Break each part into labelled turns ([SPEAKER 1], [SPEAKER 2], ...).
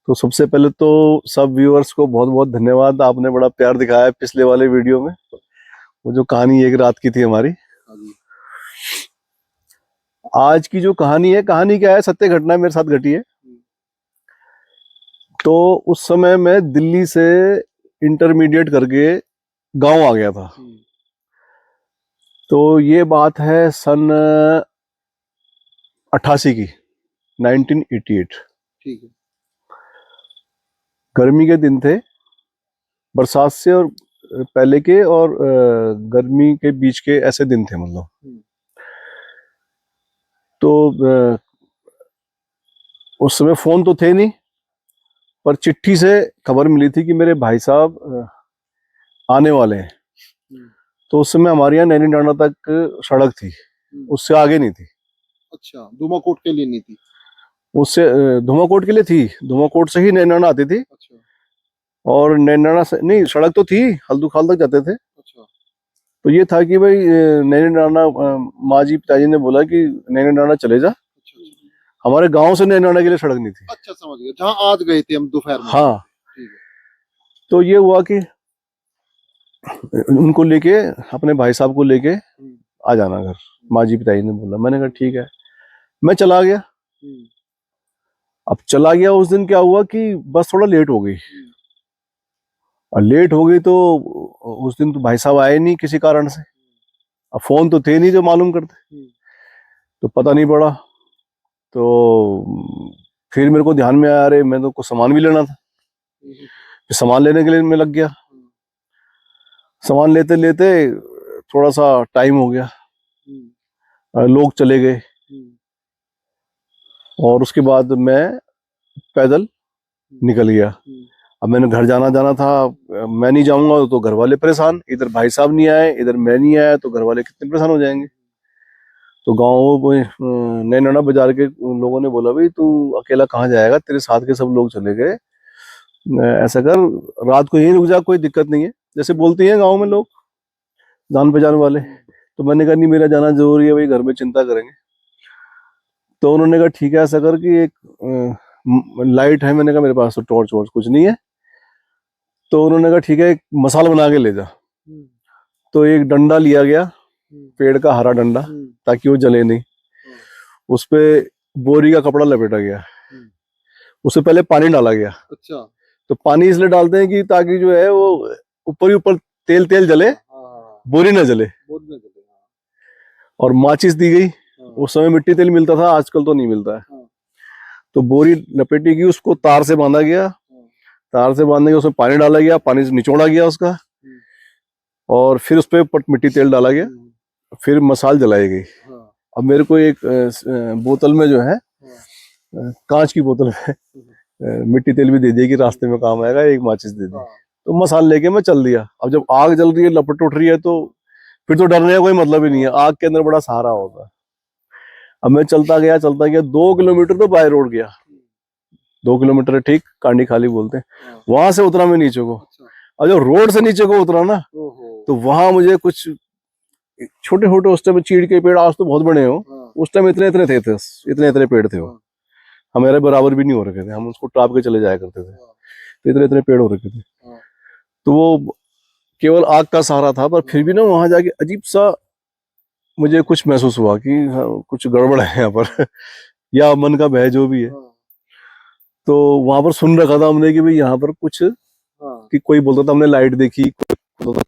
[SPEAKER 1] तो सबसे पहले तो सब व्यूअर्स को बहुत बहुत धन्यवाद। आपने बड़ा प्यार दिखाया पिछले वाले वीडियो में। वो जो कहानी एक रात की थी हमारी, आज की जो कहानी है, कहानी क्या है, सत्य घटना मेरे साथ घटी है। तो उस समय मैं दिल्ली से इंटरमीडिएट करके गांव आ गया था। तो ये बात है सन 88 की, 1988।
[SPEAKER 2] ठीक है।
[SPEAKER 1] गर्मी के दिन थे, बरसात से और पहले के और गर्मी के बीच के ऐसे दिन थे मतलब। तो उस समय फोन तो थे नहीं, पर चिट्ठी से खबर मिली थी कि मेरे भाई साहब आने वाले हैं। तो उस समय हमारे यहाँ नैनी डांडा तक सड़क थी, उससे आगे नहीं थी।
[SPEAKER 2] अच्छा, धुमाकोट के लिए नहीं थी?
[SPEAKER 1] उससे धुमाकोट के लिए थी, धुमाकोट से ही नैनी डांडा आती थी।
[SPEAKER 2] अच्छा।
[SPEAKER 1] और नैनी डांडा से नहीं, सड़क तो थी, हल्दू खाल तक जाते थे।
[SPEAKER 2] अच्छा।
[SPEAKER 1] तो ये था कि भाई नैनी डांडा, माँ जी पिताजी ने बोला कि नैनी डांडा चले जा।
[SPEAKER 2] अच्छा।
[SPEAKER 1] हमारे गांव से नैनी डांडा के लिए सड़क नहीं थी।
[SPEAKER 2] अच्छा, समझ गया, जहाँ आज गए थे हम दोपहर में।
[SPEAKER 1] हाँ।
[SPEAKER 2] ठीक है।
[SPEAKER 1] तो ये हुआ कि उनको लेके, अपने भाई साहब को लेके आ जाना घर। माँ जी पिताजी ने बोला, मैंने कहा ठीक है। मैं चला गया। अब चला गया, उस दिन क्या हुआ कि बस थोड़ा लेट हो गई। और लेट हो गई तो उस दिन तो भाई साहब आए नहीं किसी कारण से। अब फोन तो थे नहीं जो मालूम करते, तो पता नहीं पड़ा। तो फिर मेरे को ध्यान में आया, अरे मैं तो कुछ सामान भी लेना था। फिर सामान लेने के लिए मैं लग गया। सामान लेते लेते थोड़ा सा टाइम हो गया, लोग चले गए। और उसके बाद मैं पैदल निकल गया। अब मैंने घर जाना था। मैं नहीं जाऊंगा तो घर वाले परेशान, इधर भाई साहब नहीं आए, इधर मैं नहीं आया, तो घर वाले कितने परेशान हो जाएंगे। तो गाँव नैनाडा बाजार के लोगों ने बोला, भाई तू अकेला कहाँ जाएगा, तेरे साथ के सब लोग चले गए, ऐसा कर रात को यहीं रुक जा, कोई दिक्कत नहीं है, जैसे बोलते हैं गाँव में लोग, जान पहचान वाले। तो मैंने कहा नहीं, मेरा जाना जरूरी है भाई, घर में चिंता करेंगे। तो उन्होंने कहा ठीक है, ऐसा कर कि एक लाइट है। मैंने कहा मेरे पास तो टॉर्च वॉर्च कुछ नहीं है। तो उन्होंने कहा ठीक है, एक मसाल बना के ले जा। तो एक डंडा लिया गया, पेड़ का हरा डंडा, ताकि वो जले नहीं। उस पे बोरी का कपड़ा लपेटा गया, उससे पहले पानी डाला गया।
[SPEAKER 2] अच्छा।
[SPEAKER 1] तो पानी इसलिए डालते हैं कि ताकि जो है वो ऊपर ही ऊपर तेल तेल जले, बोरी ना जले। और माचिस दी गई। उस समय मिट्टी तेल मिलता था, आजकल तो नहीं मिलता है। तो बोरी लपेटी गई, उसको तार से बांधा गया। तार से बांधने के उसमें पानी डाला गया, पानी से निचोड़ा गया उसका, और फिर उस पर मिट्टी तेल डाला गया, फिर मसाल जलाई गई। अब मेरे को एक बोतल में जो है, कांच की बोतल में मिट्टी तेल भी दे दिया कि रास्ते में काम आएगा, एक माचिस दे दी। तो मसाल लेके मैं चल दिया। अब जब आग जल रही है, लपट उठ रही है, तो फिर तो डरने का कोई मतलब ही नहीं है, आग के अंदर बड़ा सहारा होता है। अब मैं चलता गया 2 किलोमीटर तो बाय रोड गया। 2 किलोमीटर ठीक कांडी खाली बोलते हैं, वहां से उतरा मैं नीचे को। और जब रोड से नीचे को उतरा ना, तो वहां मुझे कुछ छोटे छोटे, उस टाइम चीड़ के पेड़, आज तो बहुत बड़े हो, उस टाइम इतने इतने थे, इतने इतने पेड़ थे वो, हमारे बराबर भी नहीं हो रखे थे, हम उसको टाप के चले जाया करते थे। तो इतने इतने पेड़ हो रखे थे। तो वो केवल आग का सहारा था, पर फिर भी ना वहां जाके अजीब सा मुझे कुछ महसूस हुआ कि कुछ गड़बड़ है यहाँ पर या मन का भय जो भी है। तो वहां पर सुन रखा था हमने कि भाई यहाँ पर कुछ, कि कोई बोलता था हमने लाइट देखी, कोई बोलता था।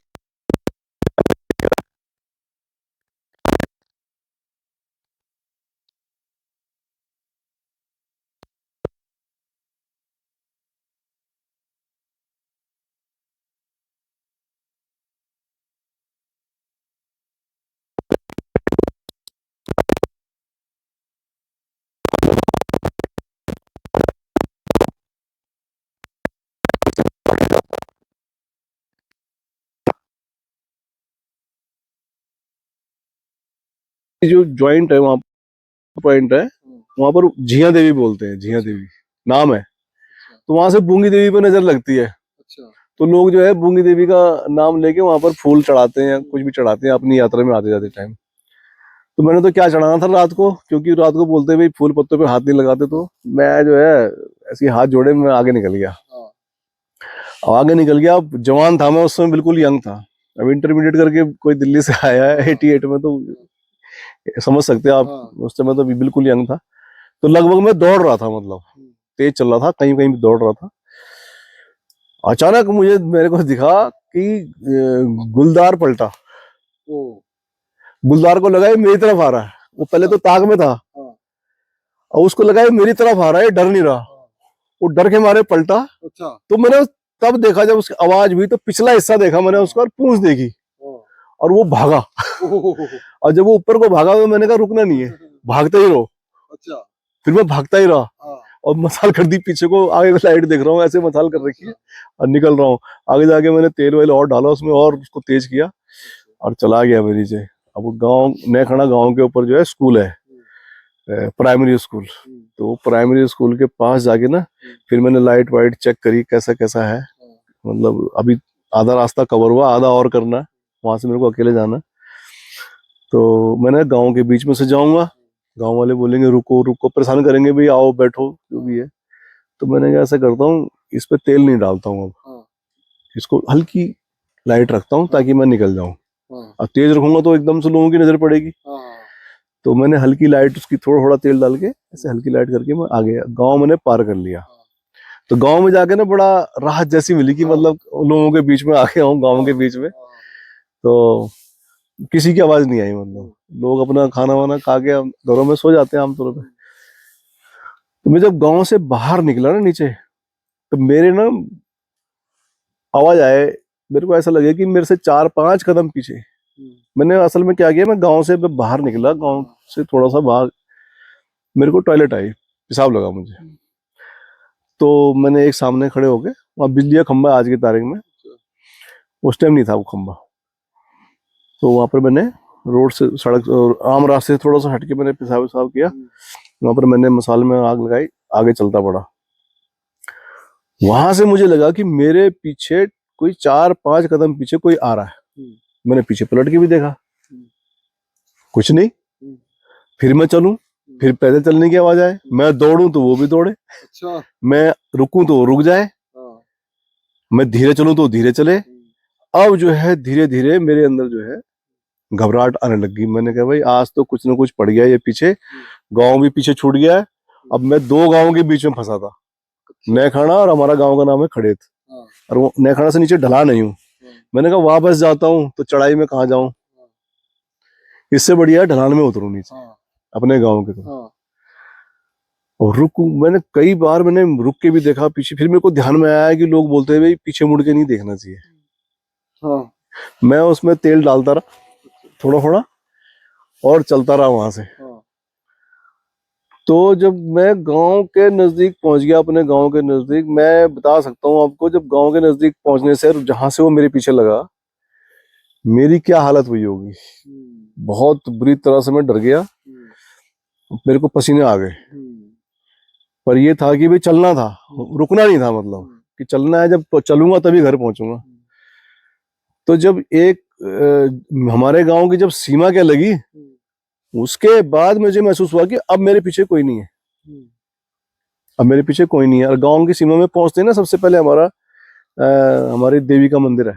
[SPEAKER 1] जो जॉइंट है वहां पॉइंट है, वहां पर झिया देवी बोलते हैं, झिया देवी नाम है। तो वहां से बूंगी देवी पे नजर लगती है। तो लोग जो है बूंगी देवी का नाम लेके वहां पर फूल चढ़ाते हैं, कुछ भी चढ़ाते हैं अपनी यात्रा में आते जाते टाइम। तो मैंने तो क्या चढ़ाना था रात को, क्योंकि रात को बोलते भाई फूल पत्तों पे हाथ नहीं लगाते, तो मैं जो है ऐसे ही हाथ जोड़े मैं आगे निकल गया।
[SPEAKER 2] हाँ,
[SPEAKER 1] अब आगे निकल गया, अब जवान था मैं उस समय, बिल्कुल यंग था। अब इंटरमीडिएट करके कोई दिल्ली से आया है 88 में, तो समझ सकते हैं आप।
[SPEAKER 2] हाँ,
[SPEAKER 1] उस समय तो अभी बिल्कुल यंग था। तो लगभग मैं दौड़ रहा था, मतलब तेज चल रहा था, कहीं कहीं भी दौड़ रहा था। अचानक मुझे मेरे को दिखा कि गुलदार पलटा।
[SPEAKER 2] ओ,
[SPEAKER 1] गुलदार को लगा ये मेरी तरफ आ रहा है, वो पहले तो ताक में था,
[SPEAKER 2] हाँ,
[SPEAKER 1] और उसको लगा ये मेरी तरफ आ रहा है, ये डर नहीं रहा,
[SPEAKER 2] हाँ,
[SPEAKER 1] वो डर के मारे पलटा।
[SPEAKER 2] अच्छा,
[SPEAKER 1] तो मैंने तब देखा, जब उसकी आवाज हुई तो पिछला हिस्सा देखा मैंने उसका, और पूंछ देखी,
[SPEAKER 2] हाँ,
[SPEAKER 1] और वो भागा।
[SPEAKER 2] ओह,
[SPEAKER 1] और जब वो ऊपर को भागा तो मैंने कहा रुकना नहीं है, भागते ही रहो।
[SPEAKER 2] अच्छा,
[SPEAKER 1] फिर मैं भागता ही रहा,
[SPEAKER 2] हाँ,
[SPEAKER 1] और मसाल कर दी पीछे को, आगे को लाइट देख रहा हूँ, ऐसे मसाल कर रखी है, और निकल रहा हूँ। आगे जाके मैंने तेल वेल और डाला उसमें, और उसको तेज किया, और चला गया मैं नीचे। अब वो गाँव नैखड़ा गाँव के ऊपर जो है स्कूल है, प्राइमरी स्कूल। तो प्राइमरी स्कूल के पास जाके ना, फिर मैंने लाइट वाइट चेक करी कैसा कैसा है, मतलब अभी आधा रास्ता कवर हुआ, आधा और करना है, वहां से मेरे को अकेले जाना है। तो मैंने गांव के बीच में से जाऊंगा, गांव वाले बोलेंगे रुको रुको, परेशान करेंगे भाई आओ बैठो जो भी है। तो मैंने कहा ऐसा करता हूँ, इस पे तेल नहीं डालता हूँ, अब
[SPEAKER 2] हाँ,
[SPEAKER 1] इसको हल्की लाइट रखता हूँ ताकि मैं निकल जाऊं।
[SPEAKER 2] हाँ,
[SPEAKER 1] अब तेज रखूंगा तो एकदम से लोगों की नजर पड़ेगी।
[SPEAKER 2] हाँ,
[SPEAKER 1] तो मैंने हल्की लाइट उसकी, थोड़ा थोड़ा तेल डाल के ऐसे हल्की लाइट करके मैं आ गया, गाँव मैंने पार कर लिया। तो गांव में जाके ना बड़ा राहत जैसी मिली कि मतलब लोगों के बीच में आ गया हूँ, गांव के बीच में। तो किसी की आवाज नहीं आई, मतलब लोग अपना खाना वाना खा के घरों में सो जाते हैं आमतौर पे। तो मैं जब गांव से बाहर निकला ना नीचे, तो मेरे ना आवाज आए, मेरे को ऐसा लगे कि मेरे से 4-5 कदम पीछे। मैंने असल में क्या किया, मैं गांव से बाहर निकला, गांव से थोड़ा सा बाहर, मेरे को टॉयलेट आई, पेशाब लगा मुझे। तो मैंने एक सामने खड़े होके, वहाँ बिजली का खंभा आज की तारीख में, उस टाइम नहीं था वो खंभा, तो वहां पर मैंने रोड से, सड़क आम रास्ते से थोड़ा सा हटके मैंने पेशाब पेशाब किया। वहां पर मैंने मसाले में आग लगाई, आगे चलता पड़ा। वहां से मुझे लगा कि मेरे पीछे कोई 4-5 कदम पीछे कोई आ रहा है। मैंने पीछे पलट के भी देखा, कुछ नहीं। फिर मैं चलूं, फिर पैदल चलने की आवाज आए, मैं दौड़ूं तो वो भी दौड़े,
[SPEAKER 2] अच्छा,
[SPEAKER 1] मैं रुकूं तो वो रुक जाए,
[SPEAKER 2] हाँ,
[SPEAKER 1] मैं धीरे चलूं तो धीरे चले। अब जो है धीरे धीरे मेरे अंदर जो है घबराहट आने लगी। मैंने कहा भाई आज तो कुछ ना कुछ पड़ गया, ये पीछे गांव भी पीछे छूट गया है। अब मैं 2 गांव के बीच में फंसा था, नैखाना और हमारा गांव का नाम है खड़ेत,
[SPEAKER 2] हाँ,
[SPEAKER 1] और वो नैखाना से नीचे ढलान नहीं हूँ। मैंने कहा वापस जाता हूँ तो चढ़ाई में कहाँ जाऊं, इससे बढ़िया ढलान में उतरूं नीचे
[SPEAKER 2] हाँ,
[SPEAKER 1] अपने गांव के तरफ।
[SPEAKER 2] हाँ,
[SPEAKER 1] और रुकूं, मैंने कई बार मैंने रुक के भी देखा पीछे, फिर मेरे को ध्यान में आया कि लोग बोलते हैं भाई पीछे मुड़ के नहीं देखना चाहिए।
[SPEAKER 2] हाँ,
[SPEAKER 1] मैं उसमें तेल डालता रहा थोड़ा थोड़ा, और चलता रहा वहां से।
[SPEAKER 2] हाँ,
[SPEAKER 1] तो जब मैं गांव के नजदीक पहुंच गया, अपने गांव के नजदीक, मैं बता सकता हूँ आपको, जब गांव के नजदीक पहुंचने से जहां से वो मेरे पीछे लगा, मेरी क्या हालत हुई होगी। बहुत बुरी तरह से मैं डर गया, मेरे को पसीने आ गए। पर ये था कि भाई चलना था, रुकना नहीं था, मतलब कि चलना है, जब चलूंगा तभी घर पहुंचूंगा। तो जब एक हमारे गांव की जब सीमा क्या लगी, उसके बाद मुझे महसूस हुआ कि अब मेरे पीछे कोई नहीं है, अब मेरे पीछे कोई नहीं है। और गांव की सीमा में पहुंचते ना, सबसे पहले हमारी देवी का मंदिर है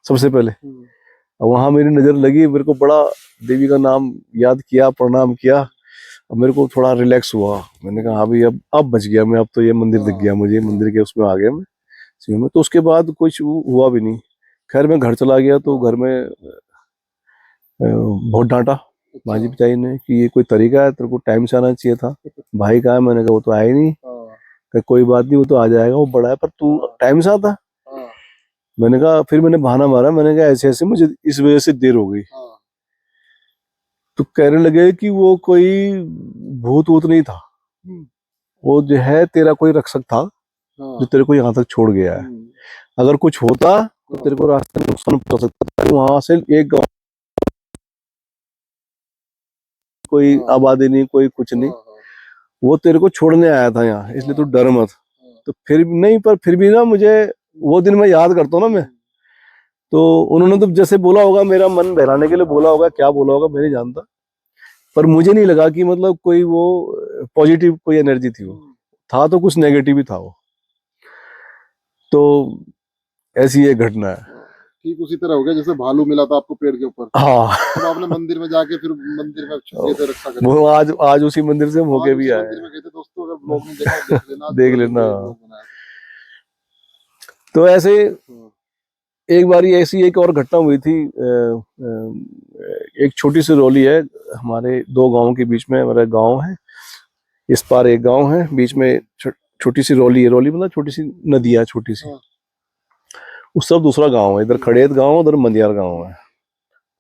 [SPEAKER 1] सबसे पहले। और वहां मेरी नजर लगी, मेरे को बड़ा देवी का नाम याद किया, प्रणाम किया, और मेरे को थोड़ा रिलैक्स हुआ। मैंने कहा हाँ भाई अब बच गया मैं, अब तो ये मंदिर दिख गया मुझे, मंदिर के उसमें आ गया मैं सीमा में। तो उसके बाद कुछ हुआ भी नहीं। खैर मैं घर चला गया, तो घर में बहुत डांटा माजी पिताजी ने कि ये कोई तरीका है, तेरे को टाइम से आना चाहिए था। भाई कहा है, मैंने कहा वो तो आया ही नहीं। कहा कोई बात नहीं, वो तो आ जाएगा, वो बड़ा है, पर तू टाइम से आता। मैंने कहा, फिर मैंने बहाना मारा, मैंने कहा ऐसे ऐसे मुझे इस वजह से देर हो गई। तो कहने लगे कि वो कोई भूत वूत नहीं था, वो जो है तेरा कोई रक्षक था जो तेरे को यहाँ तक छोड़ गया है। अगर कुछ होता तो तेरे को रास्ते में नुकसान पहुंच सकता था। वहां से एक गाँव, कोई आबादी नहीं, कोई कुछ नहीं, वो तेरे को छोड़ने आया था यहाँ, इसलिए तू डर मत। तो फिर नहीं, पर फिर भी ना मुझे वो दिन मैं याद करता हूँ ना मैं, तो उन्होंने तो जैसे बोला होगा, मेरा मन बहलाने के लिए बोला होगा, क्या बोला होगा मैं नहीं जानता। पर मुझे नहीं लगा कि मतलब कोई वो पॉजिटिव कोई एनर्जी थी, वो था तो कुछ नेगेटिव ही था वो। तो ऐसी एक घटना है।
[SPEAKER 2] ठीक उसी तरह हो गया जैसे भालू मिला था आपको पेड़ के ऊपर,
[SPEAKER 1] हाँ
[SPEAKER 2] तब आपने मंदिर में जाके फिर मंदिर में छुप गए थे रक्षा करने।
[SPEAKER 1] वो आज आज उसी मंदिर से हम होके
[SPEAKER 2] आज
[SPEAKER 1] भी
[SPEAKER 2] उसी
[SPEAKER 1] आए
[SPEAKER 2] मंदिर में गए थे दोस्तों, अगर ब्लॉग में देखा देख लेना,
[SPEAKER 1] देख
[SPEAKER 2] जो
[SPEAKER 1] लेना।
[SPEAKER 2] ब्लॉग बनाया।
[SPEAKER 1] तो ऐसे
[SPEAKER 2] हाँ,
[SPEAKER 1] एक बारी ऐसी एक और घटना हुई थी। एक छोटी सी रौली है हमारे दो गांवों के बीच में, हमारा गांव है, इस पार एक गांव है, बीच में छोटी सी रौली है। रौली मतलब छोटी सी नदिया, छोटी सी।
[SPEAKER 2] हाँ,
[SPEAKER 1] उस सब दूसरा गांव है, इधर खड़ेत गांव, उधर मंदियार गांव है।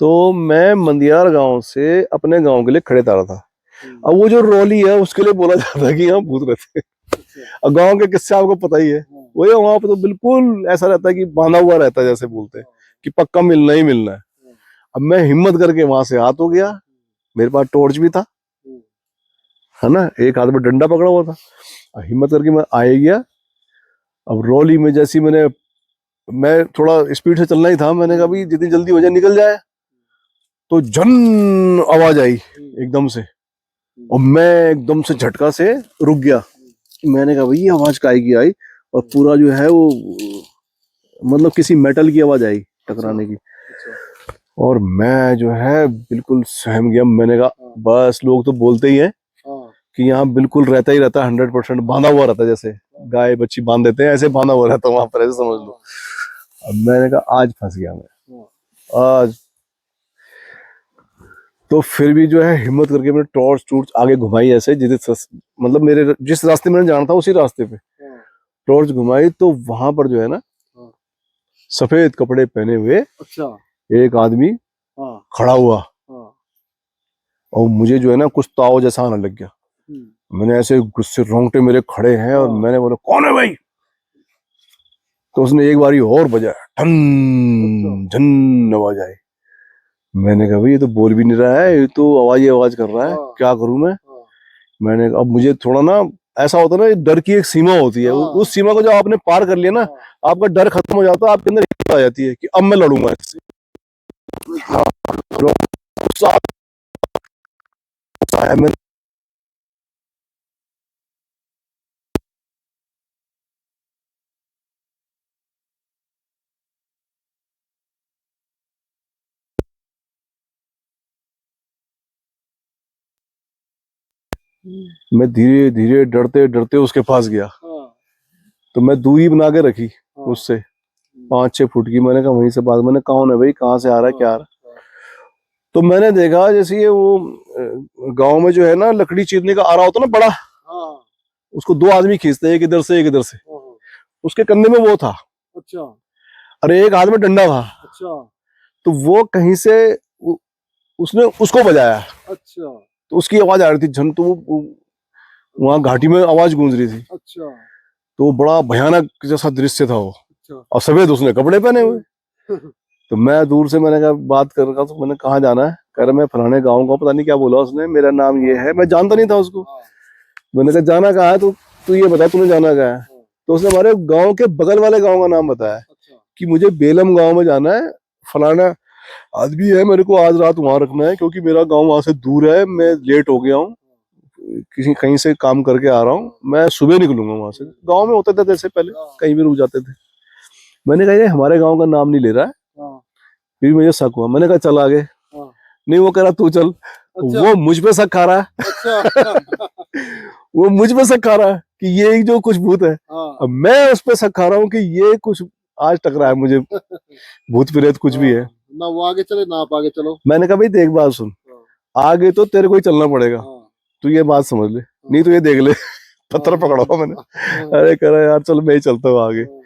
[SPEAKER 1] तो मैं मंदियार गांव से अपने गांव के लिए खड़ेत आ रहा था। अब वो जो रौली है उसके लिए बोला जाता है कि यहाँ भूत रहते हैं।
[SPEAKER 2] अच्छा,
[SPEAKER 1] अब गांव के किस्से आपको पता ही है।
[SPEAKER 2] हाँ,
[SPEAKER 1] वही वहां पे तो बिल्कुल ऐसा रहता है कि बांधा हुआ रहता है, जैसे बोलते हैं कि पक्का मिलना ही मिलना है।
[SPEAKER 2] हाँ,
[SPEAKER 1] अब मैं हिम्मत करके वहां से हाथ हो गया, मेरे पास टॉर्च भी था,
[SPEAKER 2] हाँ,
[SPEAKER 1] है ना, एक हाथ में डंडा पकड़ा हुआ था। अब हिम्मत करके मैं आए गया। अब रौली में जैसी मैं थोड़ा स्पीड से चलना ही था, मैंने कहा भाई जितनी जल्दी हो जाए निकल जाए। तो झन आवाज आई एकदम से, और मैं एकदम से झटका से रुक गया। मैंने कहा भाई ये आवाज काहे की आई, और पूरा जो है वो मतलब किसी मेटल की आवाज आई टकराने की।
[SPEAKER 2] अच्छा,
[SPEAKER 1] और मैं जो है बिल्कुल सहम गया। मैंने कहा
[SPEAKER 2] हाँ,
[SPEAKER 1] बस, लोग तो बोलते ही हैं
[SPEAKER 2] हाँ,
[SPEAKER 1] कि यहाँ बिल्कुल रहता ही रहता है, 100% बांधा हुआ रहता है, जैसे गाय बच्ची बांध देते हैं ऐसे बांधा हुआ रहता है वहां पर, ऐसे समझ लो। अब मैंने कहा आज फंस गया मैं,
[SPEAKER 2] हाँ,
[SPEAKER 1] आज। तो फिर भी जो है हिम्मत करके मैंने टॉर्च टूर्च आगे घुमाई ऐसे, मतलब मेरे जिस रास्ते मैंने जाना था उसी रास्ते पे
[SPEAKER 2] हाँ,
[SPEAKER 1] टॉर्च घुमाई। तो वहां पर जो है ना,
[SPEAKER 2] हाँ,
[SPEAKER 1] सफेद कपड़े पहने हुए
[SPEAKER 2] अच्छा,
[SPEAKER 1] एक आदमी
[SPEAKER 2] हाँ,
[SPEAKER 1] खड़ा हुआ,
[SPEAKER 2] हाँ,
[SPEAKER 1] और मुझे जो है ना कुछ ताव जैसा आने लग गया। मैंने ऐसे गुस्से, रोंगटे मेरे खड़े हैं, और
[SPEAKER 2] हाँ,
[SPEAKER 1] मैंने बोला कौन है भाई। तो उसने एक बारी और बजाया,
[SPEAKER 2] अच्छा,
[SPEAKER 1] ठन झन आवाज आई। मैंने कहा भाई ये तो बोल भी नहीं रहा है, ये तो आवाज ही आवाज कर रहा है,
[SPEAKER 2] हाँ,
[SPEAKER 1] क्या करूं मैं।
[SPEAKER 2] हाँ,
[SPEAKER 1] मैंने अब मुझे थोड़ा ना ऐसा होता है ना, डर की एक सीमा होती है,
[SPEAKER 2] हाँ,
[SPEAKER 1] उस सीमा को जब आपने पार कर लिया ना,
[SPEAKER 2] हाँ,
[SPEAKER 1] आपका डर खत्म हो जाता है, आपके अंदर हिम्मत आ जाती है कि अब मैं लड़ूंगा इससे। हाँ, तो गुस्सा आया। मैं धीरे धीरे डरते डरते उसके पास गया।
[SPEAKER 2] हाँ,
[SPEAKER 1] तो मैं दूरी बना के रखी
[SPEAKER 2] हाँ,
[SPEAKER 1] उससे 5-6 फुट की। मैंने कहा वहीं से बात, मैंने कौन है भाई, कहाँ से आ रहा है, क्या आ रहा है। तो मैंने देखा जैसे ये वो गांव में जो है ना लकड़ी चीरने का आरा होता है ना बड़ा,
[SPEAKER 2] हाँ,
[SPEAKER 1] उसको दो आदमी खींचते हैं, एक इधर से एक इधर से।
[SPEAKER 2] हाँ,
[SPEAKER 1] उसके कंधे में वो था,
[SPEAKER 2] अच्छा,
[SPEAKER 1] और एक हाथ में डंडा था।
[SPEAKER 2] अच्छा,
[SPEAKER 1] तो वो कहीं से उसने उसको बजाया,
[SPEAKER 2] अच्छा,
[SPEAKER 1] तो उसकी आवाज आ रही थी झन। तो वहां घाटी में आवाज गूंज रही थी।
[SPEAKER 2] अच्छा,
[SPEAKER 1] तो वो बड़ा भयानक जैसा दृश्य था वो,
[SPEAKER 2] अच्छा,
[SPEAKER 1] और सफेद उसने कपड़े पहने हुए। तो मैं दूर से मैंने कहा बात कर रहा, तो मैंने कहाँ जाना है, कह रहा मैं फलाने गाँव का, पता नहीं क्या बोला उसने, मेरा नाम ये है। मैं जानता नहीं था उसको।
[SPEAKER 2] हाँ,
[SPEAKER 1] मैंने कहा जाना कहाँ है, तो तू ये बता तूने जाना कहाँ है।
[SPEAKER 2] हाँ,
[SPEAKER 1] तो उसने हमारे गांव के बगल वाले गांव का नाम बताया
[SPEAKER 2] अच्छा,
[SPEAKER 1] कि मुझे बेलम गांव में जाना है, फलाना आदमी है, मेरे को आज रात वहां रखना है, क्योंकि मेरा गांव वहां से दूर है, मैं लेट हो गया हूँ, किसी कहीं से काम करके आ रहा हूँ, मैं सुबह निकलूंगा वहां से। गांव में होते थे जैसे पहले, कहीं भी रुक जाते थे। मैंने कहा ये हमारे गांव का नाम नहीं ले रहा है।
[SPEAKER 2] हाँ,
[SPEAKER 1] फिर मुझे शक हुआ, मैंने कहा चल आगे।
[SPEAKER 2] हाँ,
[SPEAKER 1] नहीं, वो कह रहा तू चल।
[SPEAKER 2] अच्छा,
[SPEAKER 1] वो मुझ पे शक खा रहा है।
[SPEAKER 2] अच्छा,
[SPEAKER 1] वो मुझ पे शक खा रहा है कि ये जो कुछ भूत है।
[SPEAKER 2] हाँ,
[SPEAKER 1] अब मैं उस पे शक खा रहा हूँ कि ये कुछ आज टकरा है मुझे, भूत प्रेत कुछ भी है।
[SPEAKER 2] हाँ, ना वो आगे चले ना आप आगे चलो।
[SPEAKER 1] मैंने कहा भाई देख बात सुन,
[SPEAKER 2] हाँ,
[SPEAKER 1] आगे तो तेरे को ही चलना पड़ेगा,
[SPEAKER 2] हाँ,
[SPEAKER 1] तू ये बात समझ ले, नहीं
[SPEAKER 2] हाँ,
[SPEAKER 1] तो ये देख ले।
[SPEAKER 2] हाँ,
[SPEAKER 1] पत्थर पकड़ा हुआ मैंने।
[SPEAKER 2] हाँ,
[SPEAKER 1] अरे कह रहा यार चल मैं ही चलता हूँ आगे।
[SPEAKER 2] हाँ,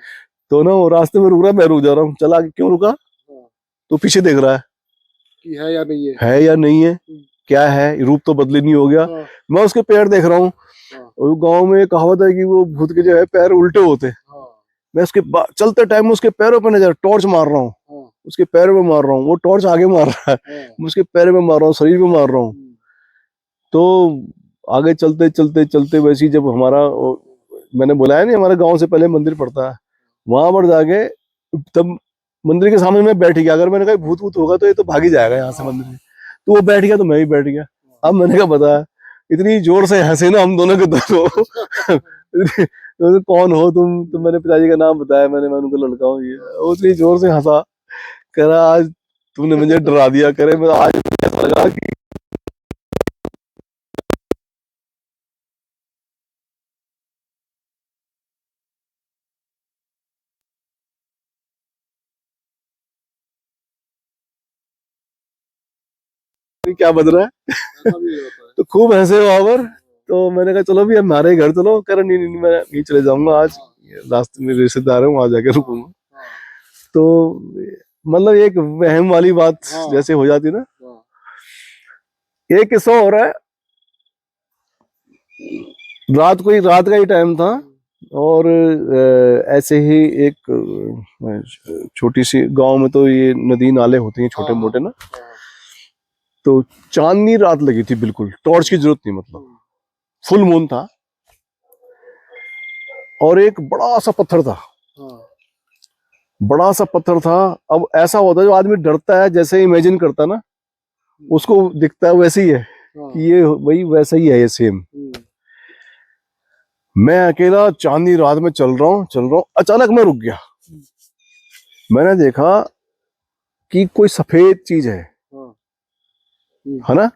[SPEAKER 1] तो ना वो रास्ते में रुक रहा है, मैं रुक जा रहा हूँ, चल आगे। क्यों रुका,
[SPEAKER 2] हाँ,
[SPEAKER 1] तो पीछे देख रहा
[SPEAKER 2] कि है या नहीं है।
[SPEAKER 1] है या नहीं है, क्या है, रूप तो बदली नहीं हो गया।
[SPEAKER 2] हाँ,
[SPEAKER 1] मैं उसके पैर देख रहा हूँ।
[SPEAKER 2] हाँ,
[SPEAKER 1] और गांव में कहावत है कि वो भूत के जो है पैर उल्टे होते हैं।
[SPEAKER 2] हाँ,
[SPEAKER 1] मैं उसके चलते टाइम में उसके पैरों पे नजर, टॉर्च मार रहा हूँ,
[SPEAKER 2] हाँ,
[SPEAKER 1] उसके पैरों में मार रहा हूँ, वो टॉर्च आगे मार रहा है,
[SPEAKER 2] हाँ,
[SPEAKER 1] मैं उसके पैरों में मार रहा हूँ, शरीर में मार रहा हूँ। तो आगे चलते चलते चलते वैसे ही जब मैंने बुलाया नहीं, हमारे गांव से पहले मंदिर पड़ता है, वहां पर जाके तब मंदिर के सामने मैं बैठ गया। अगर मैंने कहा भूत भूत होगा तो ये तो भाग ही जाएगा यहाँ से मंदिर से, तो वो बैठ गया तो मैं भी बैठ गया। अब मैंने कहा बता, इतनी जोर से हंसे ना हम दोनों के दोनों। तो कौन हो तुम? तो मैंने पिताजी का नाम बताया, मैं उनका लड़का हूँ ये। वो इतनी जोर से हंसा, कह रहा आज तुमने मुझे डरा दिया। करे मैं आज ऐसा लगा कि क्या बज रहा है।
[SPEAKER 2] ऐसा भी होता है।
[SPEAKER 1] तो खूब हंसे वहां पर। तो मैंने कहा चलो भी हमारे घर चलो। कह रहा नहीं नहीं मैं नहीं चले जाऊंगा आज, रास्ते में रिश्तेदार है वहां जाके रुकूंगा।
[SPEAKER 2] हाँ,
[SPEAKER 1] तो मतलब एक वहम वाली बात
[SPEAKER 2] हाँ,
[SPEAKER 1] जैसे हो जाती ना।
[SPEAKER 2] हाँ,
[SPEAKER 1] एक किस्सा हो रहा है, रात का ही टाइम था। और ऐसे ही एक छोटी सी गांव में तो ये नदी नाले होते हैं छोटे मोटे ना।
[SPEAKER 2] हाँ,
[SPEAKER 1] तो चांदनी रात लगी थी, बिल्कुल टॉर्च की जरूरत नहीं, मतलब फुल मून था। और एक बड़ा सा पत्थर था,
[SPEAKER 2] हाँ,
[SPEAKER 1] बड़ा सा पत्थर था। अब ऐसा होता है जो आदमी डरता है, जैसे इमेजिन करता है ना, उसको दिखता है वैसे ही है
[SPEAKER 2] हाँ,
[SPEAKER 1] कि ये वही वैसा ही है ये सेम। मैं अकेला चांदनी रात में चल रहा हूँ, अचानक मैं रुक गया। मैंने देखा कि कोई सफेद चीज
[SPEAKER 2] हाँ,
[SPEAKER 1] है ना,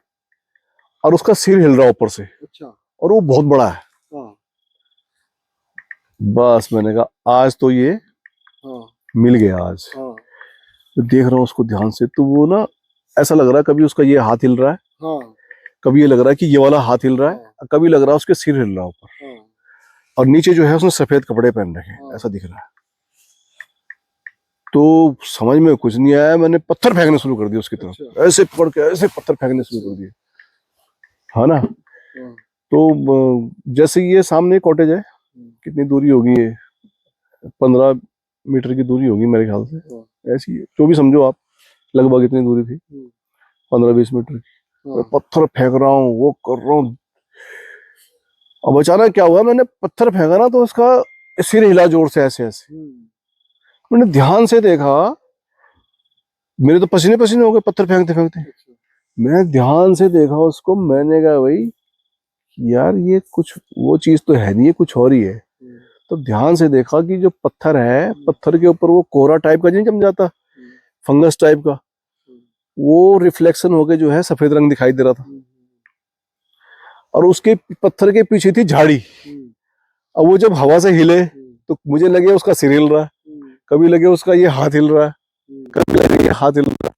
[SPEAKER 1] और उसका सिर हिल रहा है ऊपर से,
[SPEAKER 2] अच्छा,
[SPEAKER 1] और वो बहुत बड़ा है।
[SPEAKER 2] हाँ,
[SPEAKER 1] बस मैंने कहा आज तो ये
[SPEAKER 2] हाँ,
[SPEAKER 1] मिल गया आज।
[SPEAKER 2] हाँ,
[SPEAKER 1] तो देख रहा हूँ उसको ध्यान से, तो वो ना ऐसा लग रहा है कभी उसका ये हाथ हिल रहा है,
[SPEAKER 2] हाँ,
[SPEAKER 1] कभी ये लग रहा है कि ये वाला हाथ हिल रहा है,
[SPEAKER 2] हाँ,
[SPEAKER 1] कभी लग रहा है उसके सिर हिल रहा है ऊपर।
[SPEAKER 2] हाँ,
[SPEAKER 1] और नीचे जो है उसने सफेद कपड़े पहन रखे हैं,
[SPEAKER 2] हाँ,
[SPEAKER 1] ऐसा दिख रहा है। तो समझ में कुछ नहीं आया, मैंने पत्थर फेंकने शुरू कर दिए उसकी तरफ।
[SPEAKER 2] अच्छा,
[SPEAKER 1] ऐसे पकड़ के ऐसे पत्थर फेंकने शुरू कर दिए, है ना।
[SPEAKER 2] हाँ,
[SPEAKER 1] तो जैसे ये सामने कॉटेज है, कितनी दूरी होगी ये, 15 मीटर की दूरी होगी मेरे ख्याल से,
[SPEAKER 2] हाँ,
[SPEAKER 1] ऐसी है जो भी समझो आप, लगभग इतनी दूरी थी, 15-20 मीटर की। मैं
[SPEAKER 2] हाँ,
[SPEAKER 1] पत्थर फेंक रहा हूँ, वो कर रहा हूँ। अब अचानक क्या हुआ, मैंने पत्थर फेंका ना तो उसका सिर हिला जोर से, ऐसे ऐसे। मैंने ध्यान से देखा, मेरे तो पसीने पसीने हो गए पत्थर फेंकते फेंकते।
[SPEAKER 2] अच्छा,
[SPEAKER 1] मैं ध्यान से देखा उसको, मैंने कहा भाई यार ये कुछ वो चीज तो है नहीं, ये कुछ और ही है। तो ध्यान से देखा कि जो पत्थर है, पत्थर के ऊपर वो कोहरा टाइप का नहीं जम जाता, फंगस टाइप का, वो रिफ्लेक्शन होके जो है सफेद रंग दिखाई दे रहा था। और उसके पत्थर के पीछे थी झाड़ी। अब वो जब हवा से हिले तो मुझे लगे उसका सिर हिल रहा है, कभी लगे उसका ये हाथ हिल रहा है, कभी लगे ये हाथ हिल रहा है।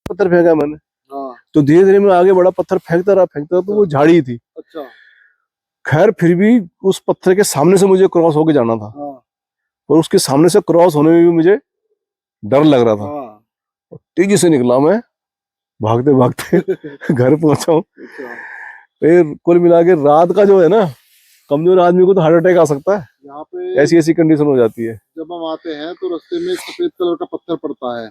[SPEAKER 1] पत्थर फेंका मैंने,
[SPEAKER 2] हाँ,
[SPEAKER 1] तो धीरे धीरे मैं आगे बड़ा, पत्थर फेंकता रहा तो वो झाड़ी थी।
[SPEAKER 2] अच्छा,
[SPEAKER 1] खैर फिर भी उस पत्थर के सामने से मुझे क्रॉस होके जाना था,
[SPEAKER 2] हाँ,
[SPEAKER 1] और उसके सामने से क्रॉस होने में भी मुझे डर लग रहा था।
[SPEAKER 2] हाँ,
[SPEAKER 1] तेजी से निकला मैं, भागते भागते घर पहुंचा हूँ।
[SPEAKER 2] अच्छा,
[SPEAKER 1] फिर कुल मिला के रात का जो है ना, कमजोर आदमी को तो हार्ट अटैक आ सकता है,
[SPEAKER 2] यहाँ पे
[SPEAKER 1] ऐसी ऐसी कंडीशन हो जाती है।
[SPEAKER 2] जब हम आते हैं तो रास्ते में एक सफेद कलर का पत्थर पड़ता है,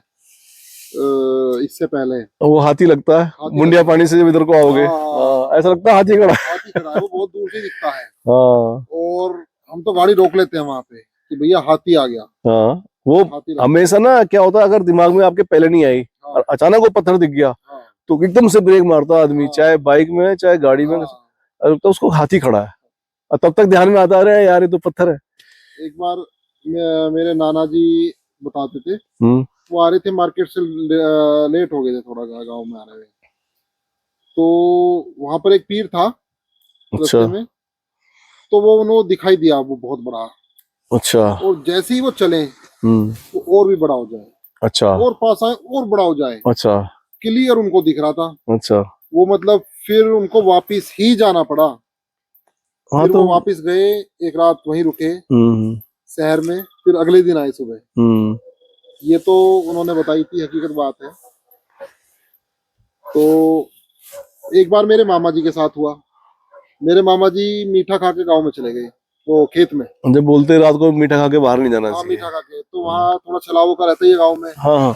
[SPEAKER 2] इससे पहले
[SPEAKER 1] और वो हाथी लगता है,
[SPEAKER 2] हाथी
[SPEAKER 1] मुंडिया
[SPEAKER 2] लगता है।
[SPEAKER 1] पानी से जब इधर को आओगे,
[SPEAKER 2] हाँ,
[SPEAKER 1] ऐसा लगता है हाथी खड़ा है।
[SPEAKER 2] हाथी खड़ा है, वो बहुत दूर से दिखता है।
[SPEAKER 1] हाँ
[SPEAKER 2] और हम तो गाड़ी रोक लेते हैं वहां पे कि भैया हाथी आ गया,
[SPEAKER 1] हाँ, वो
[SPEAKER 2] हाथी लग गया।
[SPEAKER 1] हमेशा ना क्या होता है, अगर दिमाग में आपके पहले नहीं आई
[SPEAKER 2] हाँ,
[SPEAKER 1] और अचानक वो पत्थर दिख गया,
[SPEAKER 2] हाँ,
[SPEAKER 1] तो एकदम से ब्रेक मारता आदमी,
[SPEAKER 2] हाँ,
[SPEAKER 1] चाहे बाइक में चाहे गाड़ी में।
[SPEAKER 2] हाँ।
[SPEAKER 1] तो उसको हाथी खड़ा है, और तब तक ध्यान में आता रहे यार ये तो पत्थर है।
[SPEAKER 2] एक बार मेरे नाना जी बताते थे,
[SPEAKER 1] हम्म।
[SPEAKER 2] वो आ रहे थे मार्केट से, लेट हो गए थे थोड़ा, गाँव में आ रहे थे। तो वहां पर एक पीर था
[SPEAKER 1] अच्छा
[SPEAKER 2] रास्ते में, तो वो उन्हें दिखाई दिया, वो बहुत बड़ा।
[SPEAKER 1] अच्छा।
[SPEAKER 2] और जैसे ही वो चले,
[SPEAKER 1] हम्म।
[SPEAKER 2] वो और भी बड़ा हो जाए,
[SPEAKER 1] अच्छा
[SPEAKER 2] और पास आए और बड़ा हो जाए,
[SPEAKER 1] अच्छा
[SPEAKER 2] क्लियर उनको दिख रहा था।
[SPEAKER 1] अच्छा।
[SPEAKER 2] वो मतलब फिर उनको वापिस ही जाना पड़ा।
[SPEAKER 1] हाँ
[SPEAKER 2] फिर
[SPEAKER 1] तो
[SPEAKER 2] वो वापिस गए, एक रात वहीं रुके
[SPEAKER 1] हम्म
[SPEAKER 2] शहर में, फिर अगले दिन आए सुबह।
[SPEAKER 1] हम्म।
[SPEAKER 2] ये तो उन्होंने बताई थी, हकीकत बात है। तो एक बार मेरे मामा जी के साथ हुआ। मेरे मामा जी मीठा खा के गाँव में चले गए, वो खेत में।
[SPEAKER 1] जब बोलते हैं रात को मीठा खा के बाहर नहीं जाना
[SPEAKER 2] हाँ,
[SPEAKER 1] चाहिए।
[SPEAKER 2] मीठा खा के, तो वहाँ थोड़ा छलावों का रहता ही है गाँव में।
[SPEAKER 1] हाँ हाँ।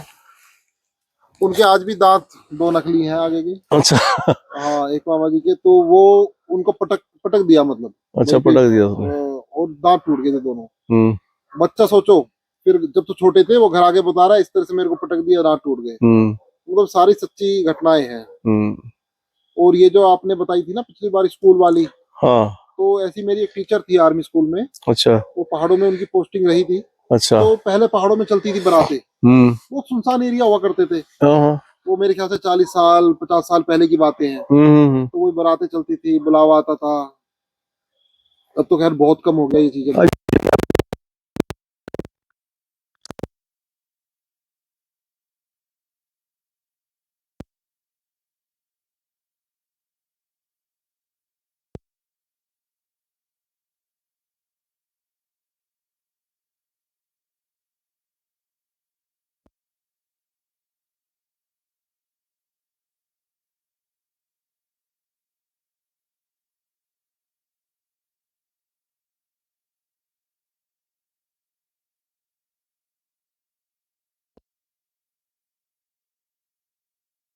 [SPEAKER 2] उनके आज भी दांत दो नकली हैं आगे के।
[SPEAKER 1] अच्छा।
[SPEAKER 2] हाँ, एक मामा जी के, तो वो उनको पटक पटक दिया, मतलब
[SPEAKER 1] अच्छा,
[SPEAKER 2] वहीं पे,
[SPEAKER 1] पटक दिया उसने।
[SPEAKER 2] और दांत टूट गए थे दोनों।
[SPEAKER 1] हम्म।
[SPEAKER 2] बच्चा सोचो, फिर जब तो छोटे थे वो घर आके बता रहा है, इस तरह से मेरे को पटक दिया, दांत टूट गए।
[SPEAKER 1] हम्म।
[SPEAKER 2] मतलब सारी सच्ची घटनाएं हैं।
[SPEAKER 1] हम्म।
[SPEAKER 2] और ये जो आपने बताई थी ना पिछली बार स्कूल वाली,
[SPEAKER 1] हाँ।
[SPEAKER 2] तो ऐसी मेरी एक टीचर थी आर्मी स्कूल में।
[SPEAKER 1] अच्छा।
[SPEAKER 2] वो पहाड़ों में उनकी पोस्टिंग रही थी।
[SPEAKER 1] अच्छा।
[SPEAKER 2] तो पहले पहाड़ों में चलती थी बारातें,
[SPEAKER 1] हम्म।
[SPEAKER 2] वो सुनसान एरिया हुआ करते थे।
[SPEAKER 1] हाँ हाँ।
[SPEAKER 2] वो मेरे ख्याल से 40 साल 50 साल पहले की बातें हैं। तो वो बारातें चलती थी, बुलावा आता था। अब तो खैर बहुत कम हो गया ये चीजें।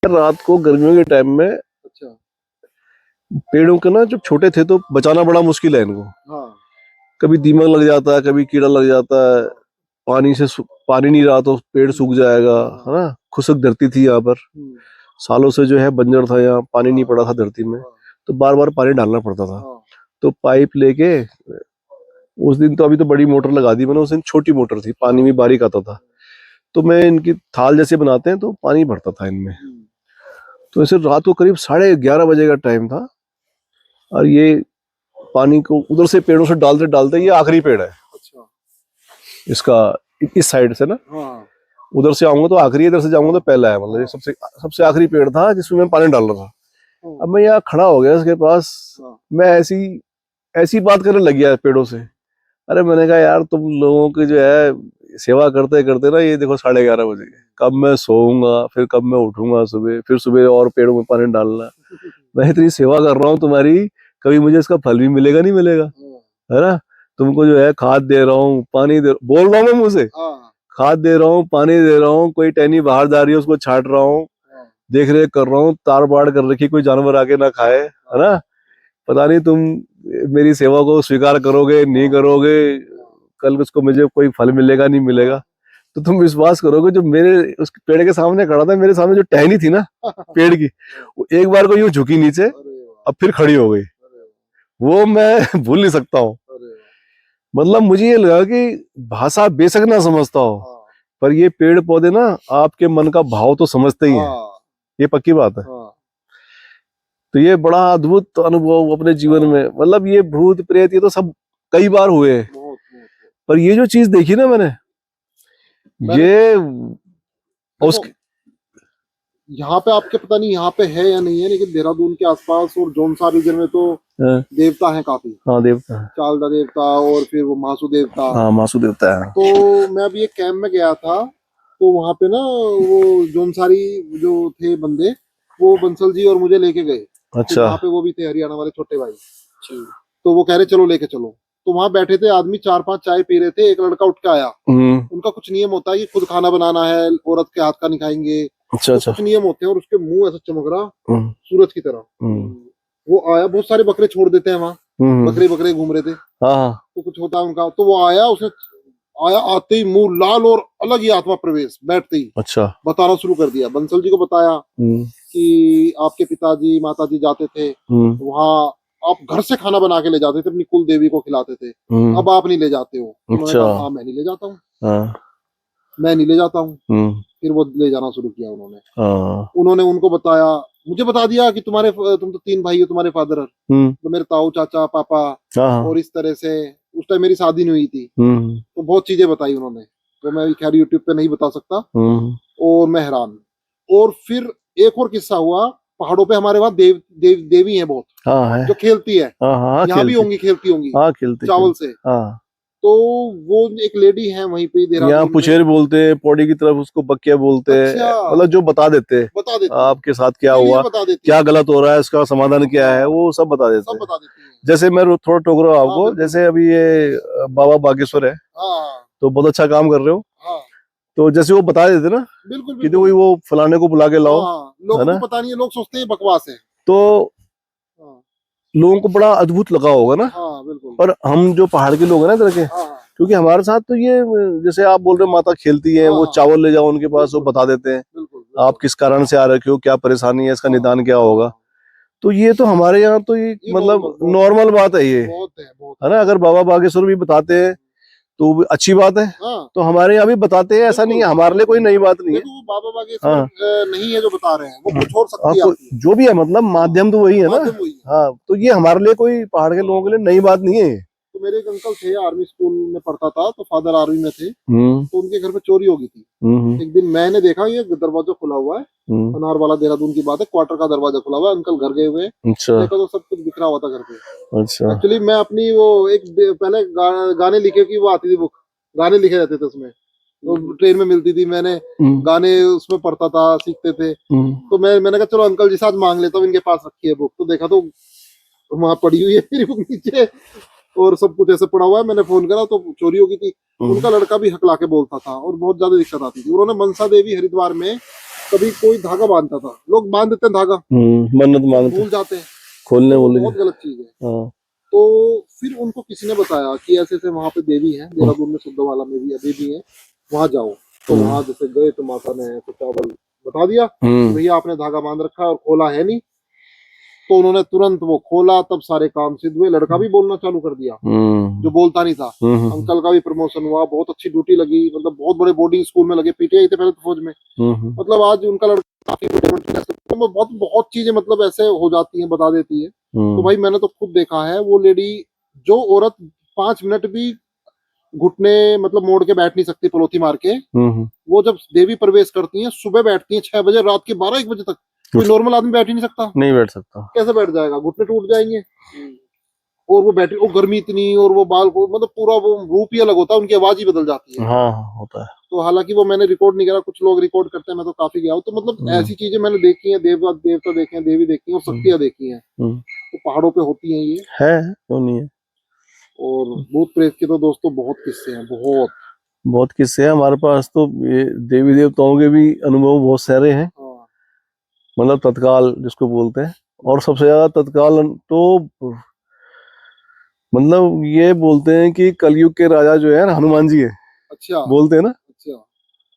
[SPEAKER 1] रात को गर्मियों के टाइम में
[SPEAKER 2] अच्छा।
[SPEAKER 1] पेड़ों के ना, जब छोटे थे तो बचाना बड़ा मुश्किल है इनको।
[SPEAKER 2] हाँ।
[SPEAKER 1] कभी दीमक लग जाता है, कभी कीड़ा लग जाता है। पानी से पानी नहीं रहा तो पेड़ सूख जाएगा, है ना। खुशक धरती थी यहाँ पर, सालों से जो है बंजर था, यहाँ पानी नहीं पड़ा था धरती में, तो बार बार पानी डालना पड़ता था। तो पाइप लेके, उस दिन तो, अभी तो बड़ी मोटर लगा दी मैंने, उस दिन छोटी मोटर थी, पानी भी बारीक आता था। तो मैं इनकी थाल जैसे बनाते हैं तो पानी भरता था इनमें। तो ऐसे रात को करीब 11:30 बजे का टाइम था, और ये पानी को उधर से पेड़ों से डालते डालते, ये आखिरी पेड़ है
[SPEAKER 2] अच्छा।
[SPEAKER 1] इसका, इस साइड से ना।
[SPEAKER 2] हाँ।
[SPEAKER 1] उधर से आऊंगा तो आखिरी, इधर से जाऊंगा तो पहला है, मतलब ये सबसे सबसे आखिरी पेड़ था जिसमें मैं पानी डाल रहा था। अब मैं यहाँ खड़ा हो गया इसके पास, मैं ऐसी ऐसी बात करने लग गया पेड़ों से। अरे मैंने कहा यार, तुम लोगों की जो है सेवा करते करते ना, ये देखो 11:30 बजे, कब मैं सोऊंगा, फिर कब मैं उठूंगा सुबह, फिर सुबह और पेड़ों में पानी डालना। मैं इतनी सेवा कर रहा हूँ तुम्हारी, कभी मुझे इसका फल भी मिलेगा नहीं मिलेगा, है ना। तुमको जो है खाद दे रहा हूँ, पानी दे, बोल रहा हूँ मैं मुंह से, खाद दे रहा हूँ, पानी दे रहा हूँ, कोई टहनी बाहर जा रही है उसको छाट रहा हूँ, देख रेख कर रहा हूँ, तार बाड़ कर रखी, कोई जानवर आके ना खाए, है ना। पता नहीं तुम मेरी सेवा को स्वीकार करोगे नहीं करोगे, कल उसको मुझे कोई फल मिलेगा नहीं मिलेगा। तो तुम विश्वास करोगे, जो मेरे उस पेड़ के सामने खड़ा था, मेरे सामने जो टहनी थी ना पेड़ की, वो एक बार को यूं झुकी नीचे, अब फिर खड़ी हो गई। वो मैं भूल नहीं सकता हूँ। मतलब मुझे ये लगा कि भाषा बेशक ना समझता हो, पर ये पेड़ पौधे ना आपके मन का भाव तो समझते ही हैं, ये पक्की बात है। तो ये बड़ा अद्भुत अनुभव अपने जीवन में, मतलब ये भूत प्रेत ये तो सब कई बार हुए, पर ये जो चीज देखी ना मैंने ये उसके,
[SPEAKER 2] यहाँ पे आपके पता नहीं यहाँ पे है या नहीं है, लेकिन देहरादून के आसपास और जोनसा रीजन में तो देवता है काफी।
[SPEAKER 1] हाँ, देवता,
[SPEAKER 2] चालदा देवता, और फिर वो मासू देवता।
[SPEAKER 1] हाँ, मासू देवता है।
[SPEAKER 2] तो मैं अभी एक कैंप में गया था, तो वहां पे ना वो जोनसारी जो थे बंदे, वो बंसल जी और मुझे लेके गए।
[SPEAKER 1] अच्छा।
[SPEAKER 2] वहां पे वो भी थे हरियाणा वाले छोटे भाई, तो वो कह रहे चलो लेके चलो। तो वहां बैठे थे आदमी 4-5 चाय पी रहे थे, एक लड़का उठ के आया। उनका कुछ नियम होता है कि खुद खाना बनाना है, औरत के हाथ का नहीं खाएंगे।
[SPEAKER 1] अच्छा,
[SPEAKER 2] तो
[SPEAKER 1] अच्छा।
[SPEAKER 2] कुछ नियम होते हैं, और उसके मुंह ऐसा चमक रहा सूरज की तरह। वो आया, बहुत सारे बकरे छोड़ देते हैं वहां, बकरे बकरे घूम रहे थे।
[SPEAKER 1] हाँ।
[SPEAKER 2] तो कुछ होता है उनका, तो वो आया, उसने आया, आते ही मुंह लाल और अलग ही आत्मा प्रवेश, बैठते ही
[SPEAKER 1] अच्छा
[SPEAKER 2] बताना शुरू कर दिया। बंसल जी को बताया कि आपके पिताजी माताजी जाते थे वहां, आप घर से खाना बना के ले जाते थे, अपनी कुल देवी को खिलाते थे, अब आप नहीं ले जाते हो। उन्होंने कहा हाँ मैं नहीं ले जाता हूँ, मैं नहीं ले जाता हूँ। फिर वो ले जाना शुरू किया उन्होंने उनको बताया, मुझे बता दिया कि तुम तो 3 भाई हो, तुम्हारे फादर तो मेरे ताऊ चाचा पापा, और इस तरह से उस टाइम मेरी शादी नहीं हुई थी। तो बहुत चीजें बताई उन्होंने, तो मैं खैर यूट्यूब पे नहीं बता सकता, और मैं हैरान। और फिर एक और किस्सा हुआ, पहाड़ों पे हमारे वहाँ देवी है बहुत,
[SPEAKER 1] है।
[SPEAKER 2] जो खेलती है, यहाँ भी होंगी, खेलती होंगी चावल से। तो वो एक लेडी है वहीं पे
[SPEAKER 1] यहाँ पुचेर बोलते हैं, पौड़ी की तरफ उसको बकिया बोलते हैं। मतलब जो बता देते आपके साथ क्या हुआ, क्या गलत हो रहा है, इसका समाधान क्या है, वो सब बता देते हैं। जैसे मैं थोड़ा टोक रहा हूँ आपको, जैसे अभी ये बाबा बागेश्वर है, तो बहुत अच्छा काम कर रहे हो। तो जैसे वो बता देते ना
[SPEAKER 2] बिल्कुल
[SPEAKER 1] कि तो वो फलाने को बुला के लाओ,
[SPEAKER 2] लोगों को पता नहीं है, लोग सोचते हैं बकवास है।
[SPEAKER 1] तो लोगों को बड़ा अद्भुत लगा होगा ना।
[SPEAKER 2] बिल्कुल।
[SPEAKER 1] पर हम जो पहाड़ के लोग हैं ना इधर के, क्योंकि हमारे साथ तो ये जैसे आप बोल रहे माता खेलती है, वो चावल ले जाओ उनके पास, वो बता देते हैं आप किस कारण से आ रखे हो, क्या परेशानी है, इसका निदान क्या होगा। तो ये तो हमारे यहाँ तो ये मतलब नॉर्मल बात है, ये है ना। अगर बाबा बागेश्वर भी बताते हैं तो भी अच्छी बात है। तो हमारे यहाँ भी बताते हैं, ऐसा नहीं है, हमारे लिए कोई नई बात नहीं है।
[SPEAKER 2] वो बाबा बागेश्वर नहीं है जो बता रहे हैं, वो कुछ और सकती है,
[SPEAKER 1] जो भी है, मतलब माध्यम तो वही है ना। हाँ, तो ये हमारे लिए कोई पहाड़ के लोगों के लिए नई बात नहीं है।
[SPEAKER 2] तो मेरे एक अंकल थे, आर्मी स्कूल में पढ़ता था, तो फादर आर्मी में थे, तो उनके घर पे चोरी हो गई थी। एक दिन मैंने देखा ये दरवाजा खुला हुआ है, अनार वाला, देहरादून की बात है, क्वार्टर का दरवाजा खुला हुआ है, अंकल घर गए हुए, देखा तो सब कुछ बिखरा हुआ था घर पे।
[SPEAKER 1] अच्छा।
[SPEAKER 2] एक्चुअली मैं अपनी वो एक पहले गाने लिखे की वो आती थी बुक, गाने लिखे रहते थे उसमें, तो ट्रेन में मिलती थी, मैंने गाने उसमें पढ़ता था, सीखते थे। तो मैंने कहा चलो अंकल जी साथ मांग लेता हूँ, इनके पास रखी है बुक। तो देखा तो वहां पड़ी हुई है मेरी बुक नीचे, और सब कुछ ऐसे पड़ा हुआ है। मैंने फोन करा तो चोरी हो गई थी। उनका लड़का भी हकला के बोलता था और बहुत ज्यादा दिक्कत आती थी। उन्होंने मनसा देवी हरिद्वार में कभी कोई धागा बांधता था, लोग बांध देते हैं धागा,
[SPEAKER 1] मन्नत मांगते,
[SPEAKER 2] भूल जाते हैं
[SPEAKER 1] खोलने,
[SPEAKER 2] तो बहुत गलत चीज है। तो फिर उनको किसी ने बताया कि ऐसे ऐसे वहां पे देवी है, देहरादून में सुद्धवाला में भी देवी है, वहां जाओ। तो वहां जैसे गए तो माता ने तो चावल बता दिया, भैया आपने धागा बांध रखा और खोला है नहीं। तो उन्होंने तुरंत वो खोला, तब सारे काम सिद्ध हुए। लड़का भी बोलना चालू कर दिया जो बोलता नहीं था। अंकल का भी प्रमोशन हुआ, बहुत अच्छी ड्यूटी लगी, मतलब बहुत बड़े बोर्डिंग स्कूल में लगे, पीटीआई थे पहले तो फौज में। मतलब आज उनका लड़का काफी बहुत चीजें मतलब ऐसे हो जाती हैं, बता देती है। तो भाई मैंने तो खुद देखा है, वो लेडी, जो औरत 5 मिनट भी घुटने मतलब मोड़ के बैठ नहीं सकती पलोथी मार के, वो जब देवी प्रवेश करती हैं सुबह बैठती हैं 6 बजे, रात के 12-1 बजे तक कोई नॉर्मल आदमी बैठ ही नहीं सकता।
[SPEAKER 1] नहीं बैठ सकता,
[SPEAKER 2] कैसे बैठ जाएगा, घुटने टूट जाएंगे। और वो बैटरी, वो गर्मी इतनी, और वो बाल को मतलब पूरा वो रूप ही अलग होता है, उनकी आवाज ही बदल जाती है।
[SPEAKER 1] हाँ होता है।
[SPEAKER 2] तो हालांकि वो मैंने रिकॉर्ड नहीं करा, कुछ लोग रिकॉर्ड करते हैं, मैं तो काफी गया हूँ। तो मतलब ऐसी चीजें मैंने देखी है, देवता देखे हैं, देवी देखी है और शक्तियां देखी हैं। तो पहाड़ों पे होती है ये,
[SPEAKER 1] है क्यों नहीं है। और
[SPEAKER 2] भूत प्रेत के तो दोस्तों बहुत किस्से हैं, बहुत
[SPEAKER 1] किस्से हैं हमारे पास। तो ये देवी देवताओं के भी अनुभव बहुत सारे हैं, मतलब तत्काल जिसको बोलते हैं। और सबसे ज्यादा तत्काल तो मतलब ये बोलते हैं कि कलयुग के राजा जो है ना हनुमान जी है।
[SPEAKER 2] अच्छा,
[SPEAKER 1] बोलते हैं ना। अच्छा,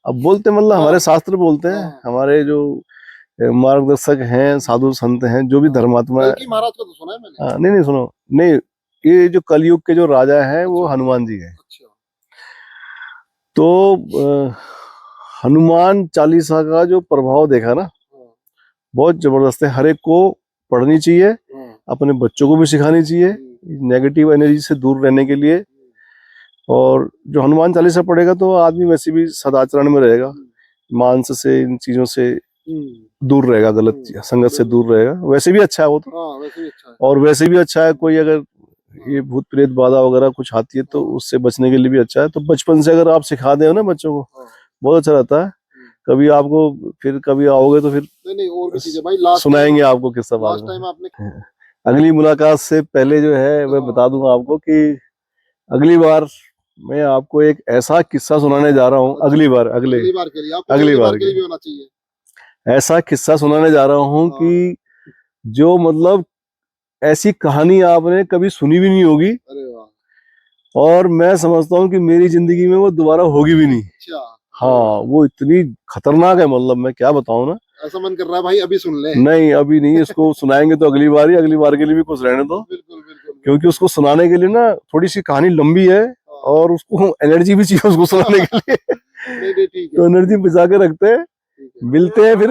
[SPEAKER 1] अब बोलते मतलब हमारे शास्त्र बोलते हैं, हमारे जो मार्गदर्शक हैं, साधु संत हैं, जो भी धर्मात्मा है।
[SPEAKER 2] महाराज का तो सुना है मैंने।
[SPEAKER 1] नहीं सुनो, नहीं, ये जो कलयुग के जो राजा है वो हनुमान जी है। तो हनुमान चालीसा का जो प्रभाव देखा ना, बहुत जबरदस्त है। हर एक को पढ़नी चाहिए, अपने बच्चों को भी सिखानी चाहिए, नेगेटिव एनर्जी से दूर रहने के लिए। और जो हनुमान चालीसा पढ़ेगा तो आदमी वैसे भी सदाचरण में रहेगा, मांस से, इन चीजों से दूर रहेगा, गलत संगत से दूर रहेगा। वैसे भी अच्छा है वो तो, वैसे भी अच्छा है। और वैसे भी अच्छा है, कोई अगर ये भूत प्रेत बाधा वगैरह कुछ आती है तो उससे बचने के लिए भी अच्छा है। तो बचपन से अगर आप सिखा दे ना बच्चों को, बहुत अच्छा रहता है। कभी आपको फिर कभी आओगे तो फिर नहीं और भी चीजें भाई सुनाएंगे आपको किस्सा बाद में। अगली मुलाकात से पहले जो है मैं बता दूंगा आपको कि अगली बार मैं आपको एक ऐसा किस्सा सुनाने जा रहा हूँ। अगली बार के लिए भी होना चाहिए। ऐसा किस्सा सुनाने जा रहा हूँ कि जो मतलब ऐसी कहानी आपने कभी सुनी भी नहीं होगी। अरे वाह। और मैं समझता हूँ कि मेरी जिंदगी में वो दोबारा होगी भी नहीं। अच्छा। हाँ, वो इतनी खतरनाक है, मतलब मैं क्या बताऊँ ना। ऐसा मन कर रहा है भाई अभी सुन ले। नहीं अभी नहीं, इसको सुनाएंगे तो अगली बार ही, अगली बार के लिए भी कुछ रहने दो। बिल्कुल। क्योंकि उसको सुनाने के लिए ना थोड़ी सी कहानी लंबी है और उसको एनर्जी भी चाहिए उसको सुनाने के लिए। तो एनर्जी बचा के रखते हैं, मिलते हैं फिर।